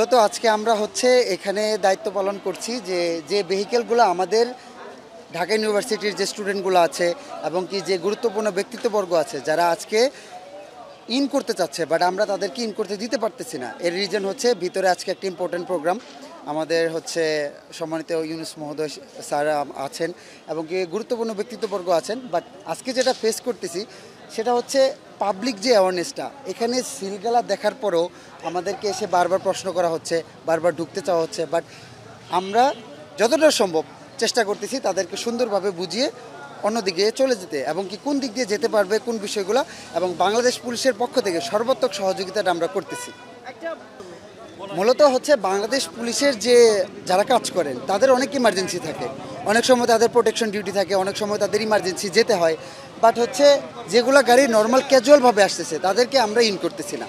মূলত আজকে আমরা হচ্ছে এখানে দায়িত্ব পালন করছি যে যে ভেহিকেলগুলো আমাদের ঢাকা ইউনিভার্সিটির যে স্টুডেন্টগুলো আছে এবং কি যে গুরুত্বপূর্ণ ব্যক্তিত্ববর্গ আছে যারা আজকে ইন করতে চাচ্ছে, বাট আমরা তাদেরকে ইন করতে দিতে পারতেছি না। এর রিজন হচ্ছে ভিতরে আজকে একটা ইম্পর্টেন্ট প্রোগ্রাম, আমাদের হচ্ছে সম্মানিত ইউনুস মহোদয় স্যার আছেন এবং কি গুরুত্বপূর্ণ ব্যক্তিত্ববর্গ আছেন। বাট আজকে যেটা ফেস করতেছি সেটা হচ্ছে পাবলিক যে অ্যাওয়ারনেসটা, এখানে সিলগালা দেখার পরেও আমাদেরকে এসে বারবার প্রশ্ন করা হচ্ছে, বারবার ঢুকতে চাওয়া হচ্ছে। বাট আমরা যতটা সম্ভব চেষ্টা করতেছি তাদেরকে সুন্দরভাবে বুঝিয়ে অন্যদিকে চলে যেতে এবং কি কোন দিক দিয়ে যেতে পারবে কোন বিষয়গুলো, এবং বাংলাদেশ পুলিশের পক্ষ থেকে সর্বাত্মক সহযোগিতাটা আমরা করতেছি। মূলত হচ্ছে বাংলাদেশ পুলিশের যে যারা কাজ করেন তাদের অনেক ইমার্জেন্সি থাকে, অনেক সময় তাদের প্রোটেকশন ডিউটি থাকে, অনেক সময় তাদের ইমার্জেন্সি যেতে হয়। বাট হচ্ছে যেগুলো গাড়ি নর্মাল ক্যাজুয়ালভাবে আসতেছে তাদেরকে আমরা ইন করতেছি না।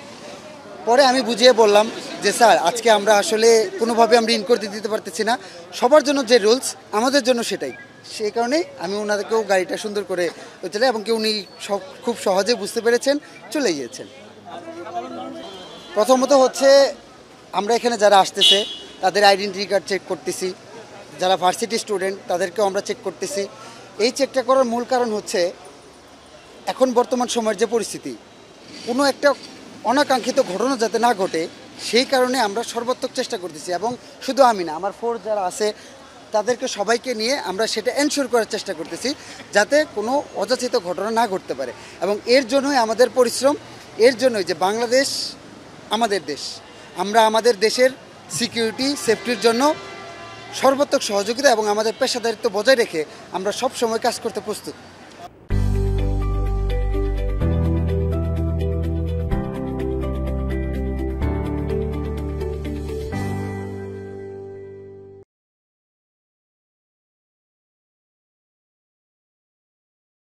পরে আমি বুঝিয়ে বললাম যে স্যার আজকে আমরা আসলে কোনোভাবে আমরা ইন করতে দিতে পারতেছি না, সবার জন্য যে রুলস আমাদের জন্য সেটাই। সেই কারণেই আমি ওনাদেরকেও গাড়িটা সুন্দর করে চলে এবং কি উনি খুব সহজে বুঝতে পেরেছেন, চলে গিয়েছেন। প্রথমত হচ্ছে আমরা এখানে যারা আসতেছে তাদের আইডেন্টিটি কার্ড চেক করতেছি, যারা ভার্সিটি স্টুডেন্ট তাদেরকেও আমরা চেক করতেছি। এই চেকটা করার মূল কারণ হচ্ছে এখন বর্তমান সময়ের যে পরিস্থিতি, কোনো একটা অনাকাঙ্ক্ষিত ঘটনা যাতে না ঘটে সেই কারণে আমরা সর্বাত্মক চেষ্টা করতেছি। এবং শুধু আমি না, আমার ফোর্স যারা আছে তাদেরকে সবাইকে নিয়ে আমরা সেটা এনশিওর করার চেষ্টা করতেছি যাতে কোনো অযাচিত ঘটনা না ঘটতে পারে। এবং এর জন্যই আমাদের পরিশ্রম, এর জন্যই যে বাংলাদেশ আমাদের দেশ, আমরা আমাদের দেশের সিকিউরিটি সেফটির জন্য সর্বাত্মক সহযোগিতা এবং আমাদের পেশাদারিত্ব বজায় রেখে আমরা সব সময় কাজ করতে প্রস্তুত।